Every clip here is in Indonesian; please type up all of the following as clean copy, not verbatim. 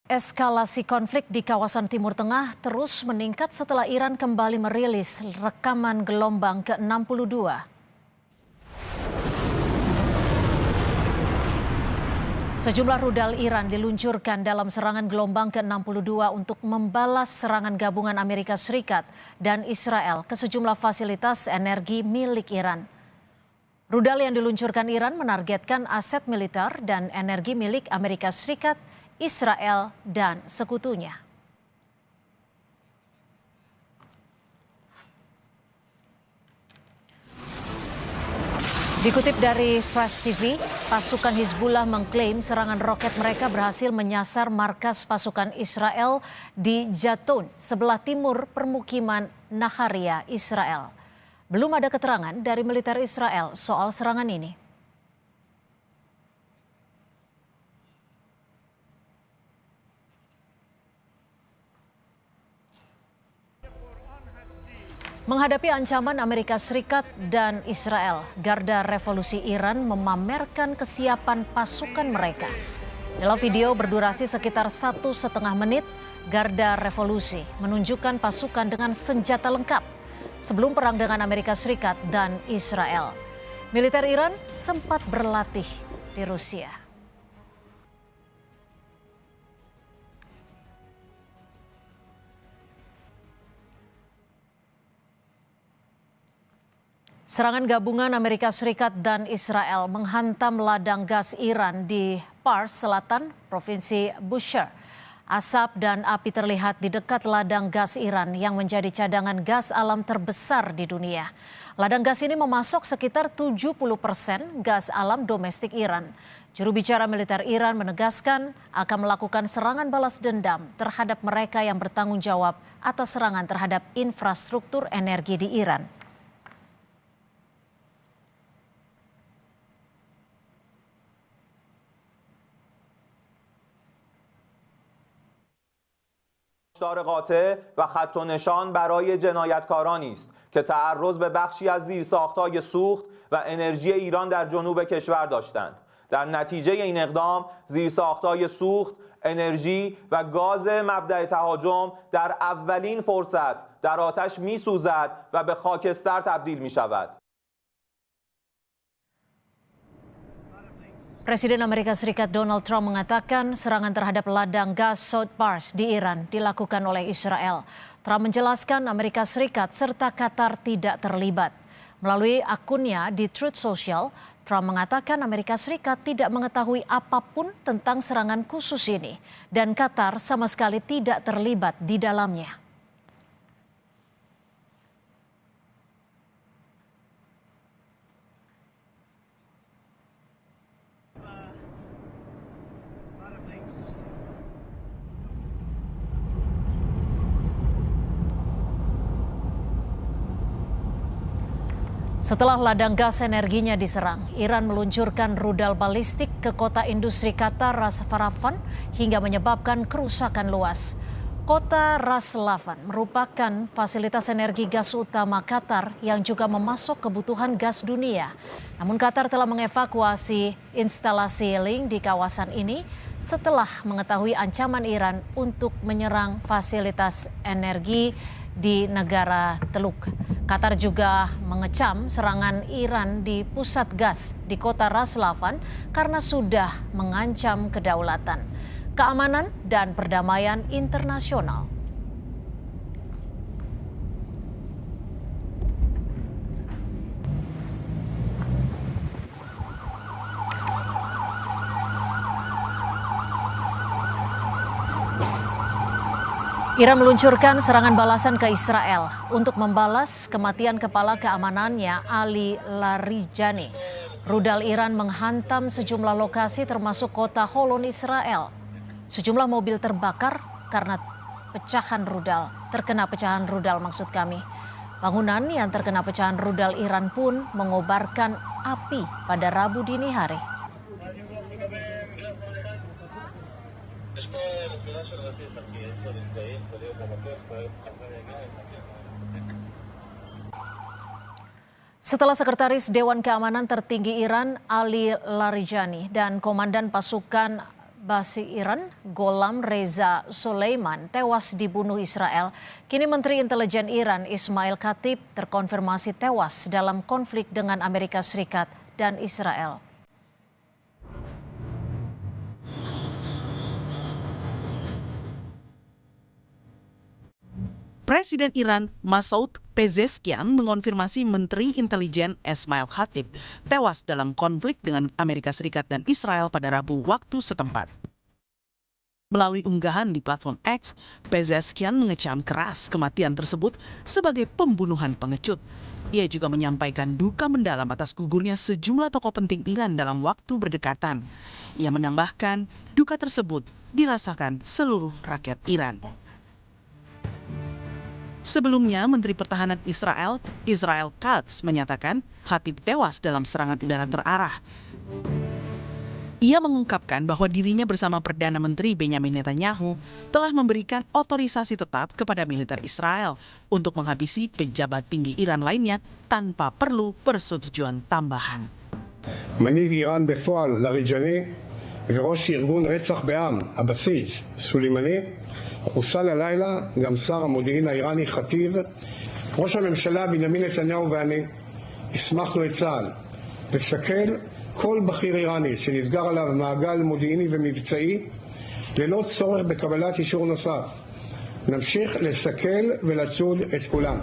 Eskalasi konflik di kawasan Timur Tengah terus meningkat setelah Iran kembali merilis rekaman gelombang ke-62. Sejumlah rudal Iran diluncurkan dalam serangan gelombang ke-62 untuk membalas serangan gabungan Amerika Serikat dan Israel ke sejumlah fasilitas energi milik Iran. Rudal yang diluncurkan Iran menargetkan aset militer dan energi milik Amerika Serikat, Israel, dan sekutunya. Dikutip dari Press TV, pasukan Hizbullah mengklaim serangan roket mereka berhasil menyasar markas pasukan Israel di Jatun, sebelah timur permukiman Naharia, Israel. Belum ada keterangan dari militer Israel soal serangan ini. Menghadapi ancaman Amerika Serikat dan Israel, Garda Revolusi Iran memamerkan kesiapan pasukan mereka. Dalam video berdurasi sekitar 1,5 menit, Garda Revolusi menunjukkan pasukan dengan senjata lengkap sebelum perang dengan Amerika Serikat dan Israel. Militer Iran sempat berlatih di Rusia. Serangan gabungan Amerika Serikat dan Israel menghantam ladang gas Iran di Pars Selatan, Provinsi Bushehr. Asap dan api terlihat di dekat ladang gas Iran yang menjadi cadangan gas alam terbesar di dunia. Ladang gas ini memasok sekitar 70% gas alam domestik Iran. Juru bicara militer Iran menegaskan akan melakukan serangan balas dendam terhadap mereka yang bertanggung jawab atas serangan terhadap infrastruktur energi di Iran. هشدار قاطع و خط و نشان برای جنایتکارانی است که تعرض به بخشی از زیرساخت‌های سوخت و انرژی ایران در جنوب کشور داشتند. در نتیجه این اقدام زیرساخت‌های سوخت، انرژی و گاز مبدأ تهاجم در اولین فرصت در آتش می‌سوزد و به خاکستر تبدیل می‌شود. Presiden Amerika Serikat Donald Trump mengatakan serangan terhadap ladang gas South Pars di Iran dilakukan oleh Israel. Trump menjelaskan Amerika Serikat serta Qatar tidak terlibat. Melalui akunnya di Truth Social, Trump mengatakan Amerika Serikat tidak mengetahui apapun tentang serangan khusus ini dan Qatar sama sekali tidak terlibat di dalamnya. Setelah ladang gas energinya diserang, Iran meluncurkan rudal balistik ke kota industri Qatar Ras Laffan hingga menyebabkan kerusakan luas. Kota Ras Laffan merupakan fasilitas energi gas utama Qatar yang juga memasok kebutuhan gas dunia. Namun Qatar telah mengevakuasi instalasi link di kawasan ini setelah mengetahui ancaman Iran untuk menyerang fasilitas energi di negara Teluk. Qatar juga mengecam serangan Iran di pusat gas di kota Ras Laffan karena sudah mengancam kedaulatan, keamanan, dan perdamaian internasional. Iran meluncurkan serangan balasan ke Israel untuk membalas kematian kepala keamanannya Ali Larijani. Rudal Iran menghantam sejumlah lokasi termasuk kota Holon, Israel. Sejumlah mobil terbakar karena terkena pecahan rudal maksud kami. Bangunan yang terkena pecahan rudal Iran pun mengobarkan api pada Rabu dini hari. Setelah Sekretaris Dewan Keamanan Tertinggi Iran Ali Larijani dan Komandan Pasukan Basi Iran, Gholam Reza Soleiman, tewas dibunuh Israel. Kini Menteri Intelijen Iran Ismail Khatib terkonfirmasi tewas dalam konflik dengan Amerika Serikat dan Israel. Presiden Iran Masoud Pezeshkian mengonfirmasi Menteri Intelijen Ismail Khatib tewas dalam konflik dengan Amerika Serikat dan Israel pada Rabu waktu setempat. Melalui unggahan di platform X, Pezeshkian mengecam keras kematian tersebut sebagai pembunuhan pengecut. Ia juga menyampaikan duka mendalam atas gugurnya sejumlah tokoh penting Iran dalam waktu berdekatan. Ia menambahkan duka tersebut dirasakan seluruh rakyat Iran. Sebelumnya, Menteri Pertahanan Israel, Israel Katz, menyatakan Khatib tewas dalam serangan udara terarah. Ia mengungkapkan bahwa dirinya bersama Perdana Menteri Benjamin Netanyahu telah memberikan otorisasi tetap kepada militer Israel untuk menghabisi pejabat tinggi Iran lainnya tanpa perlu persetujuan tambahan. מנהיג איראן בפועל לריג'ני וראש ארגון רצח בעם, הבסיס, סולימני, חוסל הלילה גם שר המודיעין האיראני חטיב. ראש הממשלה בנימין נתניהו ואני הסמכנו את צה"ל לסכל כל בכיר איראני שנסגר עליו מעגל מודיעיני ומבצעי ללא צורך בקבלת אישור נוסף. נמשיך לסכל ולצוד את כולם.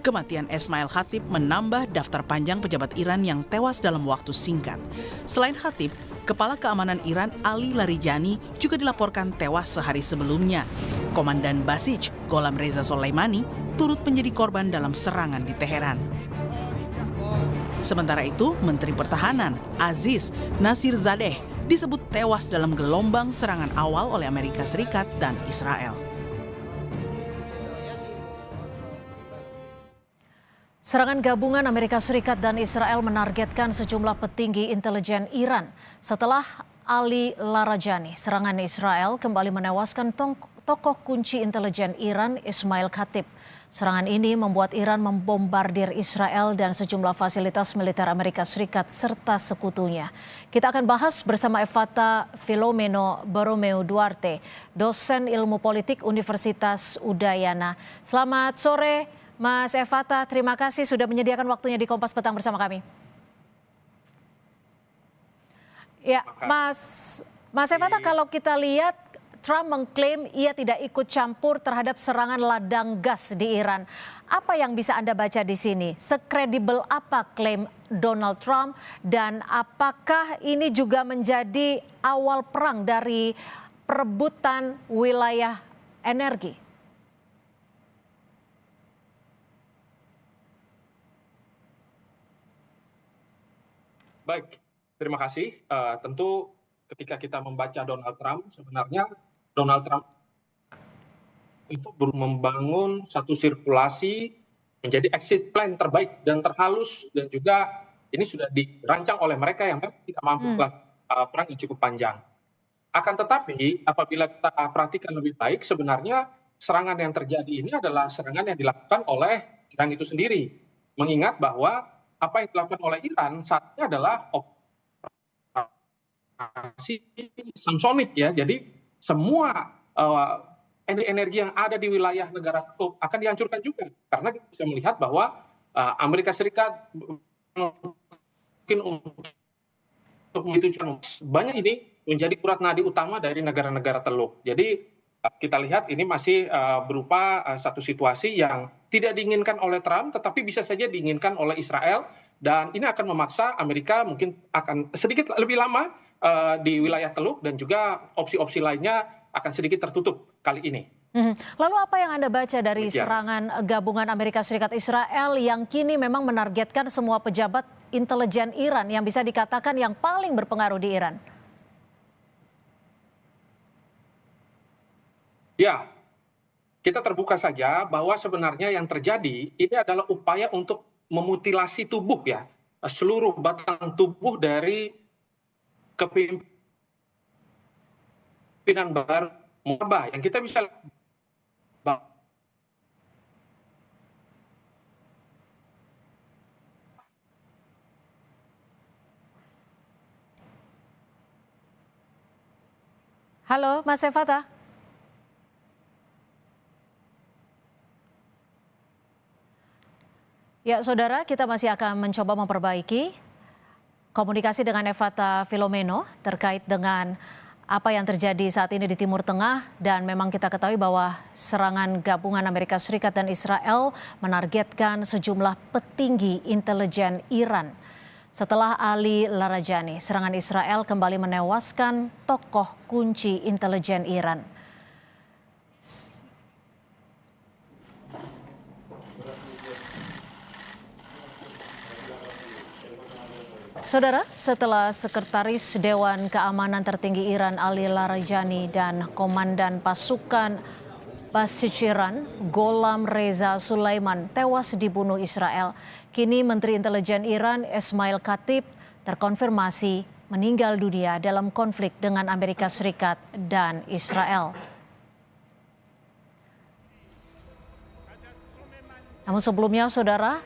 Kematian Ismail Khatib menambah daftar panjang pejabat Iran yang tewas dalam waktu singkat. Selain Khatib, Kepala Keamanan Iran Ali Larijani juga dilaporkan tewas sehari sebelumnya. Komandan Basij Gholam Reza Soleimani turut menjadi korban dalam serangan di Teheran. Sementara itu, Menteri Pertahanan Aziz Nasirzadeh disebut tewas dalam gelombang serangan awal oleh Amerika Serikat dan Israel. Serangan gabungan Amerika Serikat dan Israel menargetkan sejumlah petinggi intelijen Iran. Setelah Ali Larijani, serangan Israel kembali menewaskan tokoh kunci intelijen Iran Ismail Khatib. Serangan ini membuat Iran membombardir Israel dan sejumlah fasilitas militer Amerika Serikat serta sekutunya. Kita akan bahas bersama Evata Filomeno Borromeo Duarte, dosen ilmu politik Universitas Udayana. Selamat sore, Mas Evata, terima kasih sudah menyediakan waktunya di Kompas Petang bersama kami. Ya, Mas Evata, kalau kita lihat Trump mengklaim ia tidak ikut campur terhadap serangan ladang gas di Iran. Apa yang bisa Anda baca di sini? Sekredibel apa klaim Donald Trump dan apakah ini juga menjadi awal perang dari perebutan wilayah energi? Baik, terima kasih. Tentu ketika kita membaca Donald Trump, sebenarnya Donald Trump itu membangun satu sirkulasi menjadi exit plan terbaik dan terhalus, dan juga ini sudah dirancang oleh mereka yang memang tidak mampu perang yang cukup panjang. Akan tetapi apabila kita perhatikan lebih baik, sebenarnya serangan yang terjadi ini adalah serangan yang dilakukan oleh Iran itu sendiri. Mengingat bahwa apa yang dilakukan oleh Iran saat ini adalah operasi Samsonite ya. Jadi semua energi yang ada di wilayah negara itu akan dihancurkan juga. Karena kita bisa melihat bahwa Amerika Serikat mungkin untuk itu banyak ini menjadi urat nadi utama dari negara-negara Teluk. Jadi kita lihat ini masih berupa satu situasi yang tidak diinginkan oleh Trump, tetapi bisa saja diinginkan oleh Israel, dan ini akan memaksa Amerika mungkin akan sedikit lebih lama di wilayah Teluk, dan juga opsi-opsi lainnya akan sedikit tertutup kali ini. Lalu apa yang Anda baca dari serangan gabungan Amerika Serikat Israel yang kini memang menargetkan semua pejabat intelijen Iran yang bisa dikatakan yang paling berpengaruh di Iran? Ya, kita terbuka saja bahwa sebenarnya yang terjadi ini adalah upaya untuk memutilasi tubuh ya, seluruh batang tubuh dari kepemimpinan baru yang kita bisa Halo, Mas Evata. Ya, saudara, kita masih akan mencoba memperbaiki komunikasi dengan Evata Filomeno terkait dengan apa yang terjadi saat ini di Timur Tengah, dan memang kita ketahui bahwa serangan gabungan Amerika Serikat dan Israel menargetkan sejumlah petinggi intelijen Iran. Setelah Ali Larijani, serangan Israel kembali menewaskan tokoh kunci intelijen Iran. Saudara, setelah Sekretaris Dewan Keamanan Tertinggi Iran Ali Larijani dan Komandan Pasukan Basijran Gholam Reza Sulaiman tewas dibunuh Israel, kini Menteri Intelijen Iran Ismail Khatib terkonfirmasi meninggal dunia dalam konflik dengan Amerika Serikat dan Israel. Namun sebelumnya, saudara,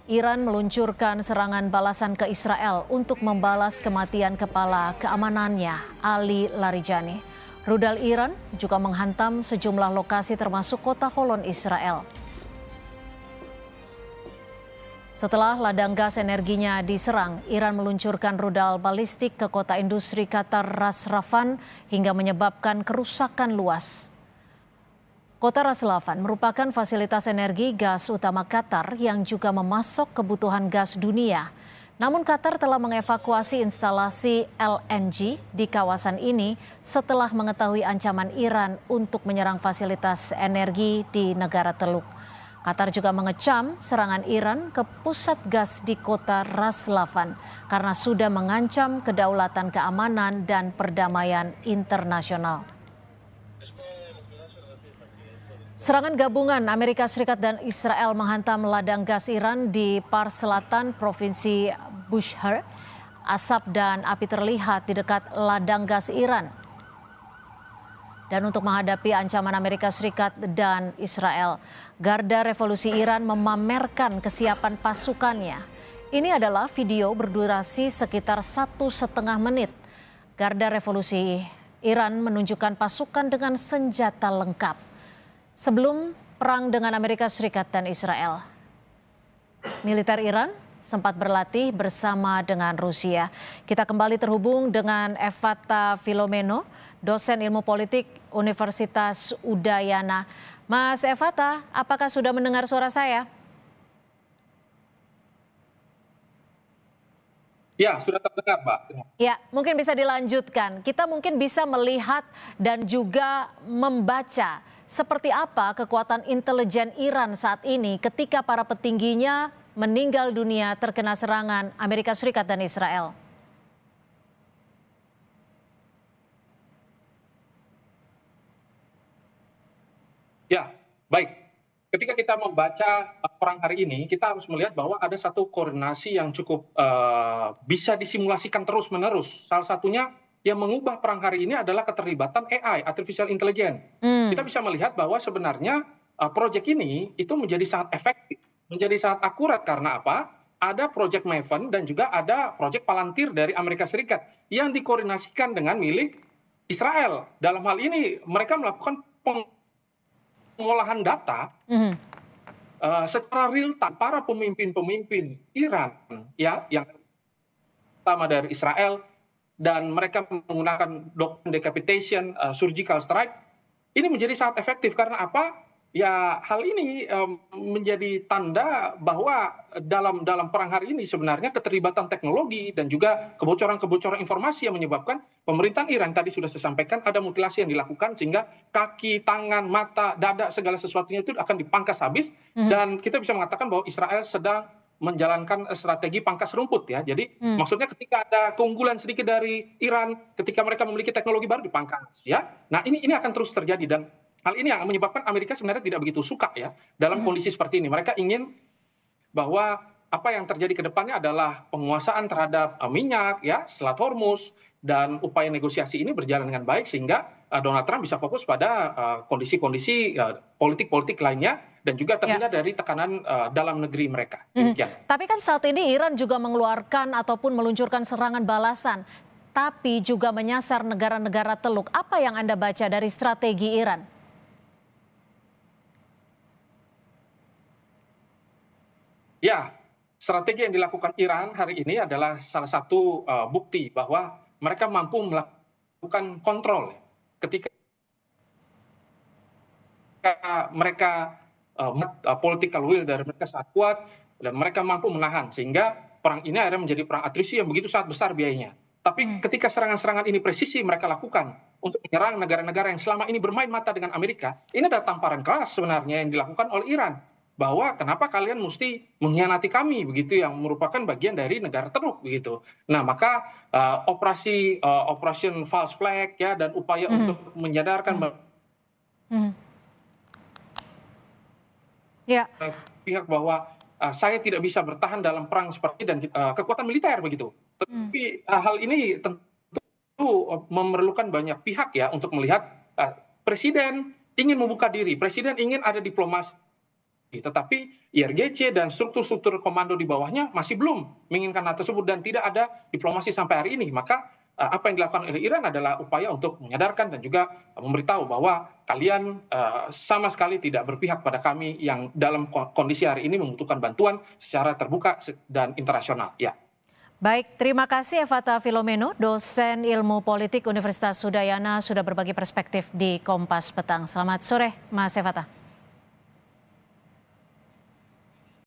Iran meluncurkan serangan balasan ke Israel untuk membalas kematian kepala keamanannya Ali Larijani. Rudal Iran juga menghantam sejumlah lokasi termasuk kota Holon, Israel. Setelah ladang gas energinya diserang, Iran meluncurkan rudal balistik ke kota industri Qatar Ras Laffan hingga menyebabkan kerusakan luas. Kota Ras Laffan merupakan fasilitas energi gas utama Qatar yang juga memasok kebutuhan gas dunia. Namun Qatar telah mengevakuasi instalasi LNG di kawasan ini setelah mengetahui ancaman Iran untuk menyerang fasilitas energi di negara Teluk. Qatar juga mengecam serangan Iran ke pusat gas di kota Ras Laffan karena sudah mengancam kedaulatan keamanan dan perdamaian internasional. Serangan gabungan Amerika Serikat dan Israel menghantam ladang gas Iran di Pars Selatan, Provinsi Bushehr. Asap dan api terlihat di dekat ladang gas Iran. Dan untuk menghadapi ancaman Amerika Serikat dan Israel, Garda Revolusi Iran memamerkan kesiapan pasukannya. Ini adalah video berdurasi sekitar 1,5 menit. Garda Revolusi Iran menunjukkan pasukan dengan senjata lengkap sebelum perang dengan Amerika Serikat dan Israel. Militer Iran sempat berlatih bersama dengan Rusia. Kita kembali terhubung dengan Evata Filomeno, dosen ilmu politik Universitas Udayana. Mas Evata, apakah sudah mendengar suara saya? Ya, sudah terdengar, Mbak. Ya, mungkin bisa dilanjutkan. Kita mungkin bisa melihat dan juga membaca seperti apa kekuatan intelijen Iran saat ini ketika para petingginya meninggal dunia terkena serangan Amerika Serikat dan Israel. Ya, baik. Ketika kita membaca perang hari ini, kita harus melihat bahwa ada satu koordinasi yang cukup bisa disimulasikan terus-menerus. Salah satunya yang mengubah perang hari ini adalah keterlibatan AI, Artificial Intelligence. Kita bisa melihat bahwa sebenarnya proyek ini itu menjadi sangat efektif, menjadi sangat akurat karena apa? Ada proyek Maven dan juga ada proyek Palantir dari Amerika Serikat yang dikoordinasikan dengan milik Israel. Dalam hal ini mereka melakukan pengolahan data secara real time. Para pemimpin-pemimpin Iran ya yang pertama dari Israel, dan mereka menggunakan doktrin decapitation, surgical strike, ini menjadi sangat efektif karena apa? Ya, hal ini menjadi tanda bahwa dalam perang hari ini sebenarnya keterlibatan teknologi dan juga kebocoran-kebocoran informasi yang menyebabkan pemerintahan Iran tadi sudah saya sampaikan ada mutilasi yang dilakukan sehingga kaki, tangan, mata, dada segala sesuatunya itu akan dipangkas habis, dan kita bisa mengatakan bahwa Israel sedang menjalankan strategi pangkas rumput ya. Jadi maksudnya ketika ada keunggulan sedikit dari Iran, ketika mereka memiliki teknologi baru dipangkas ya. Nah, ini akan terus terjadi, dan hal ini yang menyebabkan Amerika sebenarnya tidak begitu suka ya dalam kondisi seperti ini. Mereka ingin bahwa apa yang terjadi ke depannya adalah penguasaan terhadap minyak ya, Selat Hormuz, dan upaya negosiasi ini berjalan dengan baik sehingga Donald Trump bisa fokus pada kondisi-kondisi politik-politik lainnya dan juga terhindar dari tekanan dalam negeri mereka. Tapi kan saat ini Iran juga mengeluarkan ataupun meluncurkan serangan balasan. tapi juga menyasar negara-negara Teluk. Apa yang Anda baca dari strategi Iran? Ya, strategi yang dilakukan Iran hari ini adalah salah satu bukti bahwa mereka mampu melakukan kontrol ketika mereka political will dari mereka sangat kuat dan mereka mampu menahan sehingga perang ini akhirnya menjadi perang atrisi yang begitu sangat besar biayanya. Tapi ketika serangan-serangan ini presisi mereka lakukan untuk menyerang negara-negara yang selama ini bermain mata dengan Amerika, ini adalah tamparan keras sebenarnya yang dilakukan oleh Iran. Bahwa kenapa kalian mesti mengkhianati kami begitu yang merupakan bagian dari negara Teluk begitu. Nah, maka operation false flag ya dan upaya untuk menyadarkan pihak bahwa saya tidak bisa bertahan dalam perang seperti dan kekuatan militer begitu. Tapi hal ini tentu memerlukan banyak pihak ya untuk melihat presiden ingin membuka diri, presiden ingin ada diplomasi. Tetapi IRGC dan struktur-struktur komando di bawahnya masih belum menginginkan hal tersebut dan tidak ada diplomasi sampai hari ini. Maka apa yang dilakukan oleh Iran adalah upaya untuk menyadarkan dan juga memberitahu bahwa kalian sama sekali tidak berpihak pada kami yang dalam kondisi hari ini membutuhkan bantuan secara terbuka dan internasional. Ya. Baik, terima kasih Evata Filomeno, dosen ilmu politik Universitas Udayana sudah berbagi perspektif di Kompas Petang. Selamat sore, Mas Evata.